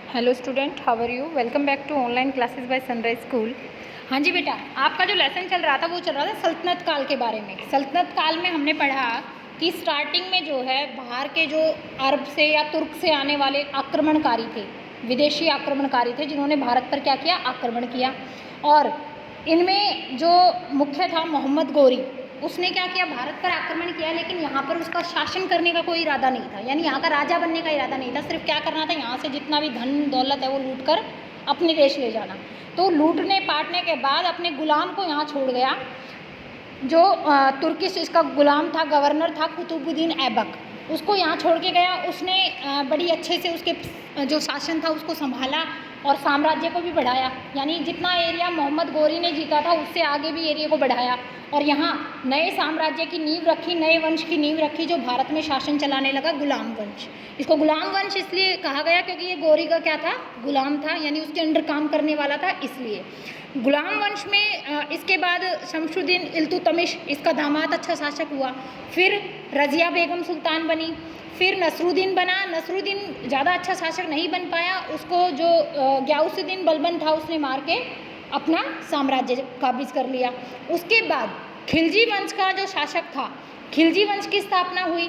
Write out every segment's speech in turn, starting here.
Hello student, how are you? Welcome back to online classes by Sunrise School. हाँ जी बेटा, आपका जो लेसन चल रहा था वो चल रहा था सल्तनत काल के बारे में। सल्तनत काल में हमने पढ़ा कि स्टार्टिंग में जो है बाहर के जो अरब से या तुर्क से आने वाले आक्रमणकारी थे, विदेशी आक्रमणकारी थे, जिन्होंने भारत पर क्या किया, आक्रमण किया। और इनमें जो मुख्य था मोहम्मद गोरी, उसने क्या किया, भारत पर आक्रमण किया, लेकिन यहाँ पर उसका शासन करने का कोई इरादा नहीं था, यानी यहाँ का राजा बनने का इरादा नहीं था। सिर्फ क्या करना था, यहाँ से जितना भी धन दौलत है वो लूट कर अपने देश ले जाना। तो लूटने पाटने के बाद अपने गुलाम को यहाँ छोड़ गया, जो तुर्किश इसका गुलाम था, गवर्नर था कुतुबुद्दीन ऐबक, उसको यहाँ छोड़ के गया। उसने बड़ी अच्छे से उसके जो शासन था उसको संभाला और साम्राज्य को भी बढ़ाया, यानी जितना एरिया मोहम्मद गोरी ने जीता था उससे आगे भी एरिया को बढ़ाया और यहाँ नए साम्राज्य की नींव रखी, नए वंश की नींव रखी, जो भारत में शासन चलाने लगा, गुलाम वंश। इसको गुलाम वंश इसलिए कहा गया क्योंकि ये गोरी का क्या था, गुलाम था, यानी उसके अंडर काम करने वाला था, इसलिए गुलाम वंश में। इसके बाद शमशुद्दीन इल्तुतमिश, इसका दामाद अच्छा शासक हुआ। फिर रज़िया बेगम सुल्तान बनी, फिर नसरुद्दीन बना। नसरुद्दीन ज़्यादा अच्छा शासक नहीं बन पाया, उसको जो गियासुद्दीन बलबन था उसने मार के अपना साम्राज्य काबिज कर लिया। उसके बाद खिलजी वंश का जो शासक था, खिलजी वंश की स्थापना हुई।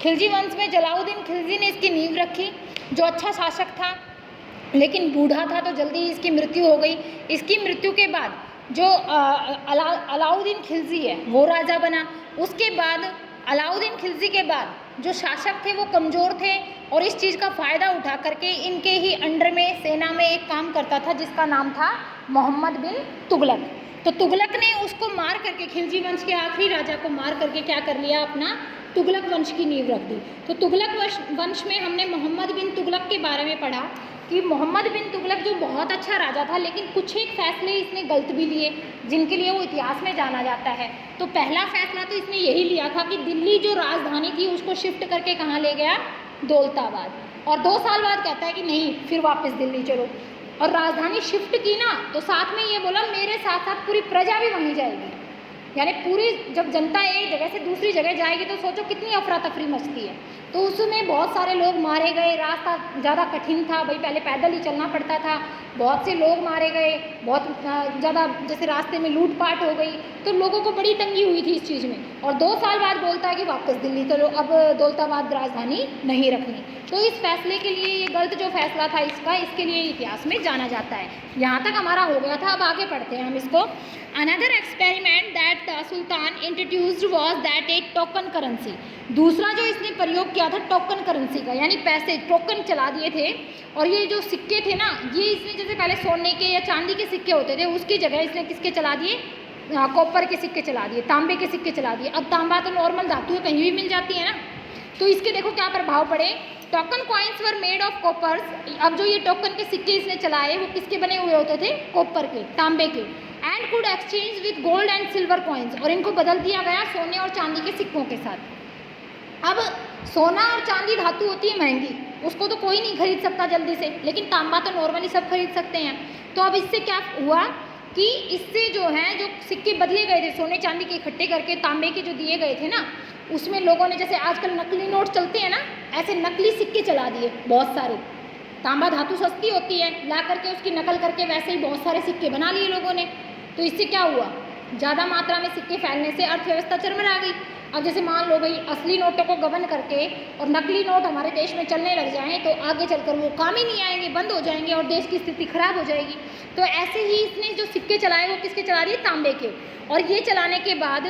खिलजी वंश में जलालुद्दीन खिलजी ने इसकी नींव रखी, जो अच्छा शासक था, लेकिन बूढ़ा था तो जल्दी इसकी मृत्यु हो गई। इसकी मृत्यु के बाद जो अलाउद्दीन खिलजी है वो राजा बना। उसके बाद अलाउद्दीन खिलजी के बाद जो शासक थे वो कमज़ोर थे और इस चीज़ का फ़ायदा उठा करके इनके ही अंडर में सेना में एक काम करता था जिसका नाम था मोहम्मद बिन तुगलक। तो तुगलक ने उसको मार करके, खिलजी वंश के आखिरी राजा को मार करके क्या कर लिया, अपना तुगलक वंश की नींव रख दी। तो तुगलक वंश में हमने मोहम्मद बिन तुगलक के बारे में पढ़ा कि मोहम्मद बिन तुगलक जो बहुत अच्छा राजा था, लेकिन कुछ एक फैसले इसने गलत भी लिए जिनके लिए वो इतिहास में जाना जाता है। तो पहला फैसला तो इसने यही लिया था कि दिल्ली जो राजधानी थी उसको शिफ्ट करके कहाँ ले गया, दौलताबाद। और 2 साल बाद कहता है कि नहीं, फिर वापस दिल्ली चलो। और राजधानी शिफ्ट की ना, तो साथ में ये बोला मेरे साथ साथ पूरी प्रजा भी वहीं जाएगी, यानी पूरी जब जनता एक जगह से दूसरी जगह जाएगी तो सोचो कितनी अफरा तफरी मचती है। तो उसमें बहुत सारे लोग मारे गए, रास्ता ज़्यादा कठिन था भाई, पहले पैदल ही चलना पड़ता था, बहुत से लोग मारे गए, बहुत ज़्यादा जैसे रास्ते में लूटपाट हो गई, तो लोगों को बड़ी तंगी हुई थी इस चीज़ में। और 2 साल बाद बोलता है कि वापस दिल्ली चलो, अब दौलताबाद राजधानी नहीं रखनी। तो इस फैसले के लिए, ये गलत जो फैसला था इसका, इसके लिए इतिहास में जाना जाता है। यहाँ तक हमारा हो गया था, अब आगे पढ़ते हैं हम इसको। Another experiment that the sultan introduced was that A token currency. दूसरा जो इसने प्रयोग किया था टोकन करेंसी का, यानी पैसे टोकन चला दिए थे। और ये जो सिक्के थे ना, ये इसने जैसे पहले सोने के या चांदी के सिक्के होते थे, उसकी जगह इसने किसके चला दिए, कॉपर के सिक्के चला दिए, तांबे के सिक्के चला दिए। अब तांबा तो नॉर्मल धातु है, कहीं भी मिल जाती है ना, तो इसके देखो क्या प्रभाव पड़े। Token coins were made of coppers. अब जो ये टोकन के सिक्के इसने चलाए वो किसके बने हुए होते थे, कॉपर के, तांबे के। And could exchange with gold and silver coins, और इनको बदल दिया गया सोने और चांदी के सिक्कों के साथ। अब सोना और चांदी धातु होती है महंगी, उसको तो कोई नहीं खरीद सकता जल्दी से, लेकिन तांबा तो नॉर्मली सब खरीद सकते हैं। तो अब इससे क्या हुआ कि इससे जो है जो सिक्के बदले गए थे, सोने चांदी के इकट्ठे करके तांबे के जो दिए गए थे ना, उसमें लोगों ने जैसे आजकल नकली नोट चलते हैं ना, ऐसे नकली सिक्के चला दिए बहुत सारे। तांबा धातु सस्ती होती है, ला करके उसकी नकल करके वैसे ही बहुत सारे सिक्के बना लिए लोगों ने। तो इससे क्या हुआ, ज़्यादा मात्रा में सिक्के फैलने से अर्थव्यवस्था चरमरा गई। अब जैसे मान लो भाई, असली नोटों को गबन करके और नकली नोट हमारे देश में चलने लग जाएं तो आगे चलकर वो काम ही नहीं आएंगे, बंद हो जाएंगे और देश की स्थिति खराब हो जाएगी। तो ऐसे ही इसने जो सिक्के चलाए वो किसके चला दिए, तांबे के। और ये चलाने के बाद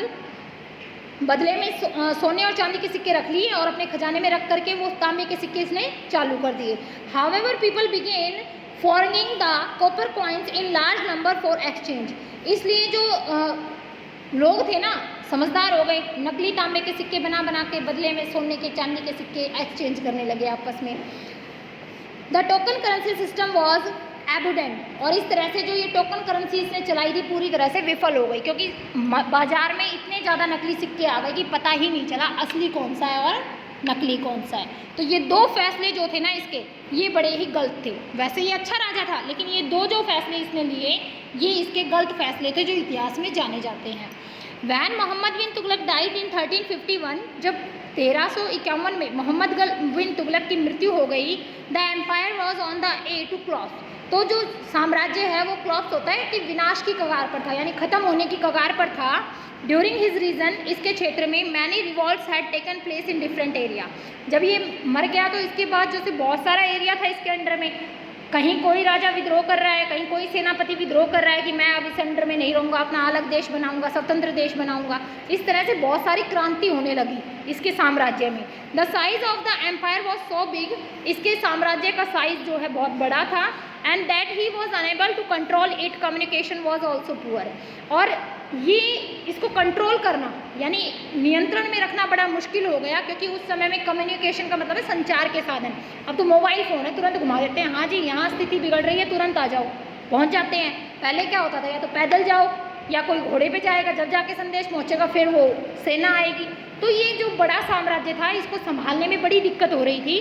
बदले में सोने और चांदी के सिक्के रख लिए और अपने खजाने में रख करके वो तांबे के सिक्के इसने चालू कर दिए। However people began forging the copper coins in large number for exchange. इसलिए जो लोग थे ना, समझदार हो गए, नकली तांबे के सिक्के बना बना के बदले में सोने के चांदी के सिक्के एक्सचेंज करने लगे आपस में। The token currency system was abundant. और इस तरह से जो ये टोकन करेंसी इसने चलाई थी पूरी तरह से विफल हो गई, क्योंकि बाजार में इतने ज़्यादा नकली सिक्के आ गए कि पता ही नहीं चला असली कौन सा है और नकली कौन सा है। तो ये 2 फैसले जो थे ना इसके, ये बड़े ही गलत थे। वैसे ये अच्छा राजा था, लेकिन ये 2 जो फैसले इसने लिए ये इसके गलत फैसले थे जो इतिहास में जाने जाते हैं। When Mohammad bin Tughlaq died in 1351, जब 1351 में मोहम्मद बिन तुगलक की मृत्यु हो गई। The empire was on the a to cross. तो जो साम्राज्य है वो क्रॉस होता है कि विनाश की कगार पर था, यानी खत्म होने की कगार पर था। ड्यूरिंग हिज रीजन, इसके क्षेत्र में many revolts had taken place in different area. जब ये मर गया तो इसके बाद जैसे बहुत सारा एरिया था इसके अंडर में, कहीं कोई राजा विद्रोह कर रहा है, कहीं कोई सेनापति विद्रोह कर रहा है कि मैं अब इस अंडर में नहीं रहूँगा, अपना अलग देश बनाऊंगा, स्वतंत्र देश बनाऊंगा। इस तरह से बहुत सारी क्रांति होने लगी इसके साम्राज्य में। The size of the empire was so big, इसके साम्राज्य का साइज जो है बहुत बड़ा था। And that he was unable to control it, communication was also poor. और ये इसको कंट्रोल करना यानी नियंत्रण में रखना बड़ा मुश्किल हो गया, क्योंकि उस समय में कम्युनिकेशन का मतलब है संचार के साधन। अब तो मोबाइल फ़ोन है, तुरंत घुमा देते हैं, हाँ जी यहाँ स्थिति बिगड़ रही है, तुरंत आ जाओ, पहुँच जाते हैं। पहले क्या होता था, या तो पैदल जाओ या कोई घोड़े पे जाएगा, जब जाके संदेश पहुँचेगा फिर वो सेना आएगी। तो ये जो बड़ा साम्राज्य था इसको संभालने में बड़ी दिक्कत हो रही थी।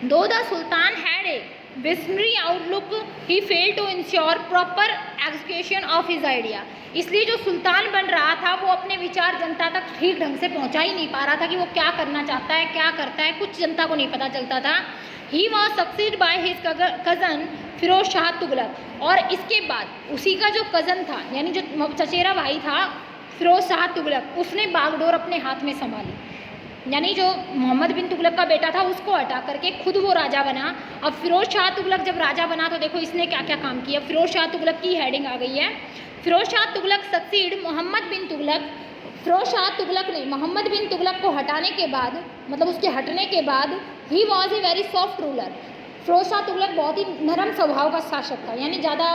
Though the sultan had a visionary outlook, he fail to ensure proper execution of his idea. इसलिए जो सुल्तान बन रहा था वो अपने विचार जनता तक ठीक ढंग से पहुंचा ही नहीं पा रहा था कि वो क्या करना चाहता है, क्या करता है, कुछ जनता को नहीं पता चलता था। He was succeed by his cousin Firoz Shah Tughlaq. और इसके बाद उसी का जो कज़न था यानी जो चचेरा भाई था फिरोज शाह तुगलक, उसने बागडोर अपने हाथ में संभाली। यानी जो मोहम्मद बिन तुगलक का बेटा था उसको हटा करके खुद वो राजा बना। अब फिरोज शाह तुगलक जब राजा बना तो देखो इसने क्या क्या काम किया। फिरोज शाह तुगलक की हेडिंग आ गई है, फिरोज शाह तुगलक सक्सीड मोहम्मद बिन तुगलक। फिरोज शाह तुगलक ने मोहम्मद बिन तुगलक को हटाने के बाद, मतलब उसके हटने के बाद, he was a very soft ruler. Firoz Shah Tughlaq बहुत ही नरम स्वभाव का शासक था, यानी ज़्यादा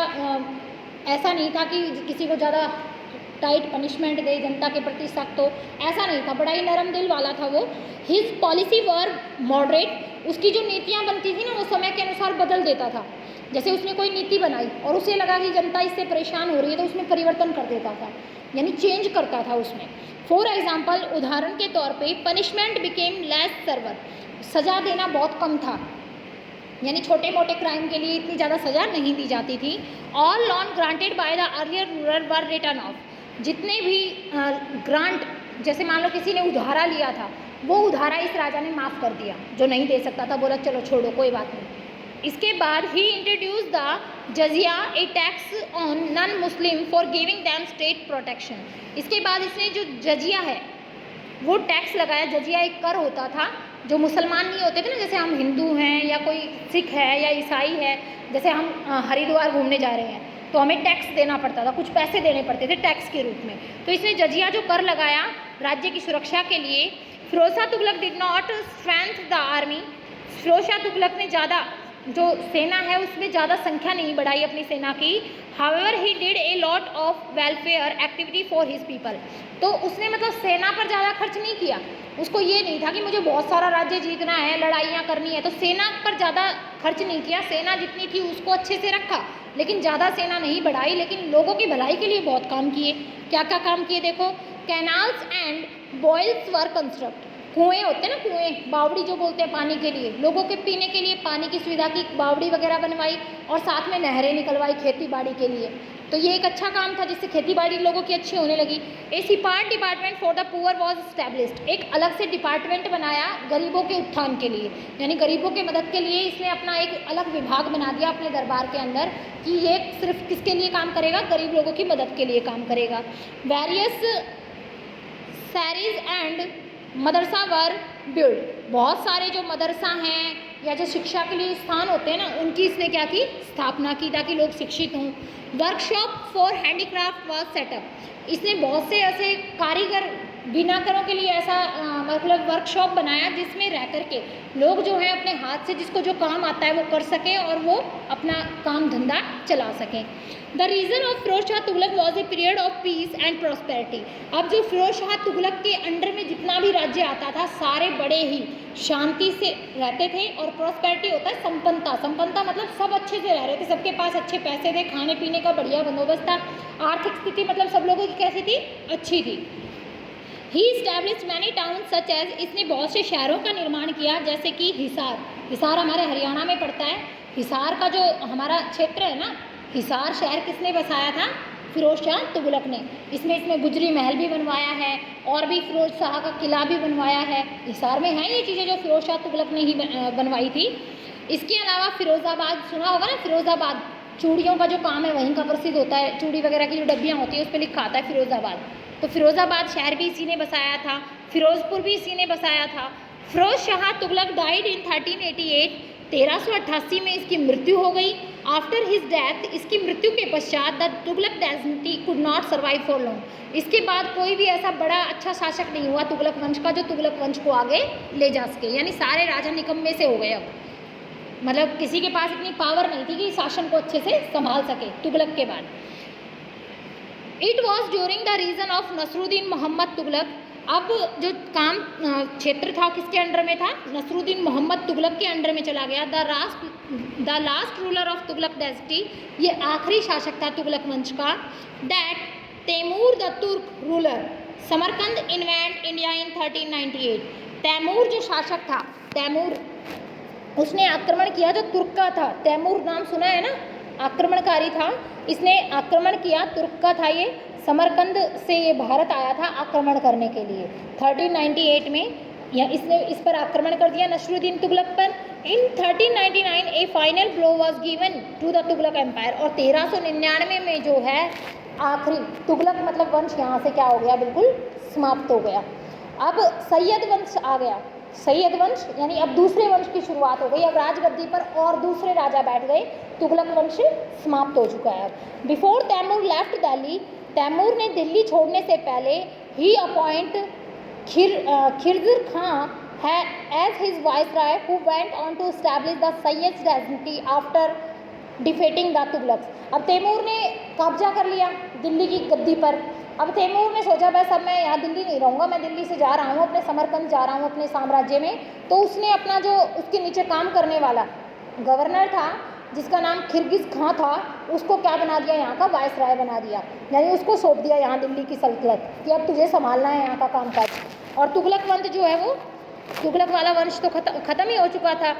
ऐसा नहीं था कि किसी को ज़्यादा टाइट पनिशमेंट दे, जनता के प्रति सख्त हो, ऐसा नहीं था, बड़ा ही नरम दिल वाला था वो। हिज पॉलिसी वर मॉडरेट, उसकी जो नीतियाँ बनती थी ना वो समय के अनुसार बदल देता था। जैसे उसने कोई नीति बनाई और उसे लगा कि जनता इससे परेशान हो रही है तो उसमें परिवर्तन कर देता था, यानी चेंज करता था उसमें। फॉर एग्जाम्पल, उदाहरण के तौर पे पनिशमेंट बिकेम लेस सर्वर, सज़ा देना बहुत कम था, यानी छोटे मोटे क्राइम के लिए इतनी ज़्यादा सज़ा नहीं दी जाती थी। All lawn granted by the earlier ruler were return of, जितने भी ग्रांट, जैसे मान लो किसी ने उधारा लिया था वो उधारा इस राजा ने माफ़ कर दिया, जो नहीं दे सकता था बोला चलो छोड़ो कोई बात नहीं। इसके बाद ही introduce the jizya, a tax on non Muslim for giving them state protection. इसके बाद इसने जो जजिया है वो टैक्स लगाया। जजिया एक कर होता था, जो मुसलमान नहीं होते थे ना, जैसे हम हिंदू हैं या कोई सिख है या ईसाई है, जैसे हम हरिद्वार घूमने जा रहे हैं तो हमें टैक्स देना पड़ता था, कुछ पैसे देने पड़ते थे टैक्स के रूप में। तो इसने जजिया जो कर लगाया राज्य की सुरक्षा के लिए। Firoz Shah Tughlaq did not strength the army, Firoz Shah Tughlaq ने ज़्यादा जो सेना है उसमें ज़्यादा संख्या नहीं बढ़ाई अपनी सेना की। However he did a lot of welfare activity for his people, तो उसने मतलब सेना पर ज़्यादा खर्च नहीं किया। उसको ये नहीं था कि मुझे बहुत सारा राज्य जीतना है, लड़ाइयाँ करनी है, तो सेना पर ज़्यादा खर्च नहीं किया। सेना जितनी थी उसको अच्छे से रखा, लेकिन ज़्यादा सेना नहीं बढ़ाई, लेकिन लोगों की भलाई के लिए बहुत काम किए। क्या क्या काम किए देखो, canals and baolis were construct, कुएँ होते हैं ना, कुएँ बावड़ी जो बोलते हैं पानी के लिए, लोगों के पीने के लिए पानी की सुविधा की बावड़ी वगैरह बनवाई और साथ में नहरें निकलवाई खेती बाड़ी के लिए। तो ये एक अच्छा काम था जिससे खेती बाड़ी लोगों की अच्छी होने लगी। A separate department for the poor was established, एक अलग से डिपार्टमेंट बनाया गरीबों के उत्थान के लिए, यानी गरीबों के मदद के लिए इसने अपना एक अलग विभाग बना दिया अपने दरबार के अंदर कि ये सिर्फ किसके लिए काम करेगा, गरीब लोगों की मदद के लिए काम करेगा। Various sarais and madrasa were built, बहुत सारे जो मदरसा हैं या जो शिक्षा के लिए स्थान होते हैं ना उनकी इसने क्या की, स्थापना की ताकि लोग शिक्षित हों। Workshop for handicraft was setup, इसने बहुत से ऐसे कारीगर बिनाकरों के लिए ऐसा मतलब वर्कशॉप बनाया जिसमें रह कर के लोग जो हैं अपने हाथ से जिसको जो काम आता है वो कर सकें और वो अपना काम धंधा चला सकें। The reign of Firoz Shah Tughlaq was a period of peace and prosperity, अब जो फिरोज शाह तुगलक के अंडर में जितना भी राज्य आता था सारे बड़े ही शांति से रहते थे, और प्रॉस्पेरिटी होता है संपन्नता, संपन्नता मतलब सब अच्छे से रह रहे थे, सबके पास अच्छे पैसे थे, खाने पीने का बढ़िया बंदोबस्त था, आर्थिक स्थिति मतलब सब लोगों की कैसी थी, अच्छी थी। He established many town such as, इसने बहुत से शहरों का निर्माण किया जैसे कि हिसार, हिसार हमारे हरियाणा में पड़ता है। हिसार का जो हमारा क्षेत्र है ना, हिसार शहर किसने बसाया था, फिरोज शाह तुगलक ने। इसमें गुजरी महल भी बनवाया है और भी फिरोज शाह का किला भी बनवाया है। हिसार में हैं ये चीज़ें जो फिरोज शाह तुगलक ने ही बनवाई थी। इसके अलावा फिरोज़ाबाद सुना होगा ना, फिरोज़ाबाद चूड़ियों का जो काम है वहीं का प्रसिद्ध होता है। चूड़ी वगैरह की जो डब्बियाँ होती है उस पर लिखा आता है फिरोज़ाबाद। तो फिरोज़ाबाद शहर भी इसी ने बसाया था, फिरोज़पुर भी इसी ने बसाया था। फिरोज शाह तुगलक डाइड इन 1388, 1388 में इसकी मृत्यु हो गई। आफ्टर हिज डेथ, इसकी मृत्यु के पश्चात the Tughlaq dynasty could not survive for long. इसके बाद कोई भी ऐसा बड़ा अच्छा शासक नहीं हुआ तुगलक वंश का जो तुगलक वंश को आगे ले जा सके, यानी सारे राजा निकम्मे से हो गए। अब मतलब किसी के पास इतनी पावर नहीं थी कि शासन को अच्छे से संभाल सके तुगलक के बाद। It was during the reign of Nasiruddin Mohammad Tughlaq. अब जो काम क्षेत्र था किसके अंडर में था? नसरुद्दीन मोहम्मद तुगलक के अंडर में चला गया। The last ruler of Tughlaq dynasty, ये आखिरी शासक था तुगलक वंश का। That Taimur the Turk ruler Samarkand invent India in 1398। Taimur जो शासक था, तैमूर उसने आक्रमण किया जो तुर्क का था। तैमूर नाम सुना है ना, आक्रमणकारी था। इसने आक्रमण किया, तुर्क का था ये, समरकंद से ये भारत आया था आक्रमण करने के लिए 1398 में। इसने इस पर आक्रमण कर दिया नसरुद्दीन तुगलक पर। In 1399 a final blow was given to the Tughlaq empire. और 1399 में जो है आखिरी तुगलक मतलब वंश यहाँ से क्या हो गया, बिल्कुल समाप्त हो गया। अब सैयद वंश आ गया। सैयद वंश यानी अब दूसरे वंश की शुरुआत हो गई। अब राजगद्दी पर और दूसरे राजा बैठ गए, तुगलक वंश समाप्त हो चुका है। बिफोर तैमूर लेफ्ट दिल्ली, तैमूर ने दिल्ली छोड़ने से पहले ही अपॉइंट खिरजिर खां है as his viceroy who went on to establish the Sayyid dynasty after defeating the Tughlaqs. अब तैमूर ने कब्जा कर लिया दिल्ली की गद्दी पर। अब तैमूर ने सोचा बस अब मैं यहाँ दिल्ली नहीं रहूँगा, मैं दिल्ली से जा रहा हूँ अपने समरकंद जा रहा हूँ अपने साम्राज्य में। तो उसने अपना जो उसके नीचे काम करने वाला गवर्नर था जिसका नाम खिरगिज खां था, उसको क्या बना दिया, यहाँ का वाइसराय बना दिया। यानी उसको सौंप दिया यहाँ दिल्ली की सल्तनत कि अब तुझे संभालना है यहाँ का कामकाज। और तुगलक वंश जो है वो तुगलक वाला वंश तो ख़त्म ही हो चुका था।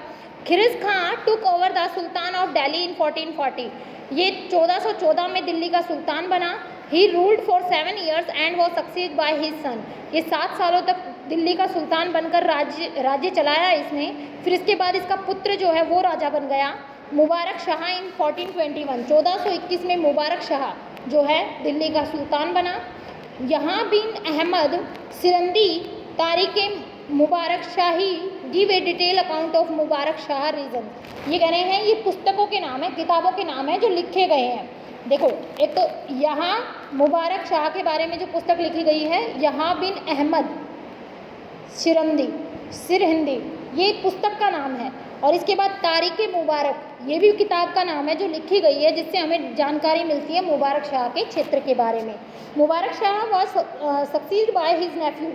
खिरगिज Khan took over the sultan of Delhi in 1440। ये 1414 में दिल्ली का सुल्तान बना। He ruled for 7 years and was succeed by his son. ये 7 सालों तक दिल्ली का सुल्तान बनकर राज्य चलाया इसने। फिर इसके बाद इसका पुत्र जो है वो राजा बन गया मुबारक शाह इन 1421। 1421 में मुबारक शाह जो है दिल्ली का सुल्तान बना। यहाँ बिन Ahmad Sirhindi Tarikh Mubarak Shahi give a detail account of Mubarak Shah reign. ये कह रहे हैं ये पुस्तकों के नाम है, किताबों के नाम है जो लिखे गए हैं। देखो एक तो यहाँ मुबारक शाह के बारे में जो पुस्तक लिखी गई है, यहाँ बिन अहमद सिरहिंदी ये पुस्तक का नाम है। और इसके बाद तारीख मुबारक ये भी किताब का नाम है जो लिखी गई है, जिससे हमें जानकारी मिलती है मुबारक शाह के क्षेत्र के बारे में। Mubarak Shah was succeed by his nephew.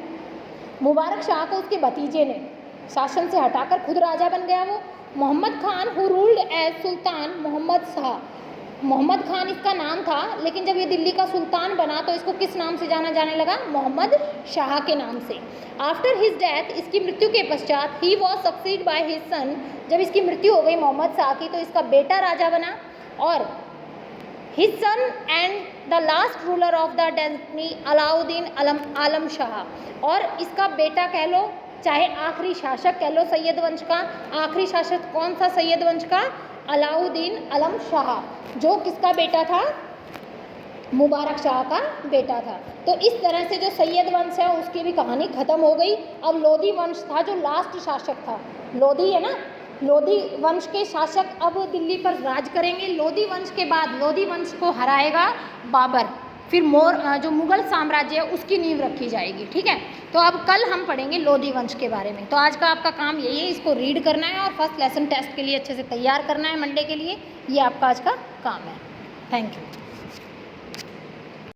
Mubarak Shah को उसके भतीजे ने शासन से हटाकर खुद राजा बन गया वो। Muhammad Khan who ruled as sultan Muhammad Shah. Muhammad Khan इसका नाम था, लेकिन जब ये दिल्ली का सुल्तान बना तो इसको किस नाम से जाना जाने लगा? मोहम्मद शाह के नाम से। आफ्टर हिज डेथ, इसकी मृत्यु के पश्चात, ही वॉज सक्सीड बाय हिज सन। जब इसकी मृत्यु हो गई मोहम्मद शाह की तो इसका बेटा राजा बना। और his son and the last ruler of the dynasty Alauddin Alam Shah. और इसका बेटा कह लो चाहे आखिरी शासक कह लो सैयद वंश का। आखिरी शासक कौन सा सैयद वंश का? अलाउद्दीन आलम शाह, जो किसका बेटा था? मुबारक शाह का बेटा था। तो इस तरह से जो सैयद वंश है उसकी भी कहानी ख़त्म हो गई। अब लोधी वंश था जो लास्ट शासक था। लोधी है ना, लोधी वंश के शासक अब दिल्ली पर राज करेंगे। लोधी वंश के बाद लोधी वंश को हराएगा बाबर। फिर जो मुग़ल साम्राज्य है उसकी नींव रखी जाएगी। ठीक है, तो अब कल हम पढ़ेंगे लोधी वंश के बारे में। तो आज का आपका काम यही है, इसको रीड करना है और फर्स्ट लेसन टेस्ट के लिए अच्छे से तैयार करना है मंडे के लिए। ये आपका आज का काम है। Thank you.